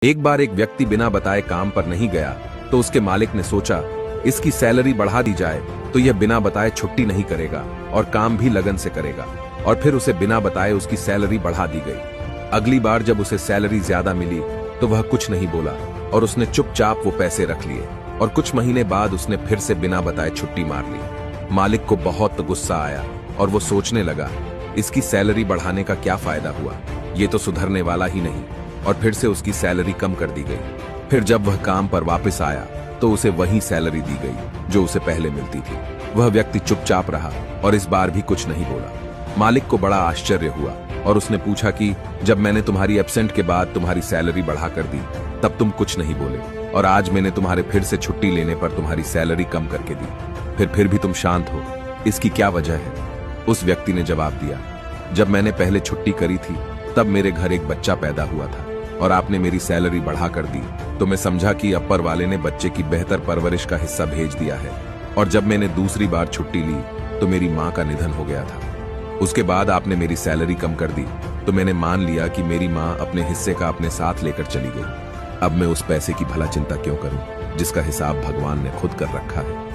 एक बार एक व्यक्ति बिना बताए काम पर नहीं गया तो उसके मालिक ने सोचा इसकी सैलरी बढ़ा दी जाए तो यह बिना बताए छुट्टी नहीं करेगा और काम भी लगन से करेगा। और फिर उसे बिना बताए उसकी सैलरी बढ़ा दी गई। अगली बार जब उसे सैलरी ज्यादा मिली तो वह कुछ नहीं बोला और उसने चुपचाप वो पैसे रख लिए। और कुछ महीने बाद उसने फिर से बिना बताए छुट्टी मार ली। मालिक को बहुत गुस्सा आया और वो सोचने लगा इसकी सैलरी बढ़ाने का क्या फायदा हुआ, ये तो सुधरने वाला ही नहीं। और फिर से उसकी सैलरी कम कर दी गई। फिर जब वह काम पर वापस आया तो उसे वही सैलरी दी गई जो उसे पहले मिलती थी। वह व्यक्ति चुपचाप रहा और इस बार भी कुछ नहीं बोला। मालिक को बड़ा आश्चर्य हुआ और उसने पूछा कि जब मैंने तुम्हारी एब्सेंट के बाद तुम्हारी सैलरी बढ़ा कर दी तब तुम कुछ नहीं बोले, और आज मैंने तुम्हारे फिर से छुट्टी लेने पर तुम्हारी सैलरी कम करके दी, फिर भी तुम शांत हो, इसकी क्या वजह है? उस व्यक्ति ने जवाब दिया, जब मैंने पहले छुट्टी करी थी तब मेरे घर एक बच्चा पैदा हुआ था और आपने मेरी सैलरी बढ़ा कर दी तो मैं समझा कि अपर वाले ने बच्चे की बेहतर परवरिश का हिस्सा भेज दिया है। और जब मैंने दूसरी बार छुट्टी ली तो मेरी माँ का निधन हो गया था। उसके बाद आपने मेरी सैलरी कम कर दी तो मैंने मान लिया कि मेरी माँ अपने हिस्से का अपने साथ लेकर चली गई। अब मैं उस पैसे की भला चिंता क्यों करूं जिसका हिसाब भगवान ने खुद कर रखा है।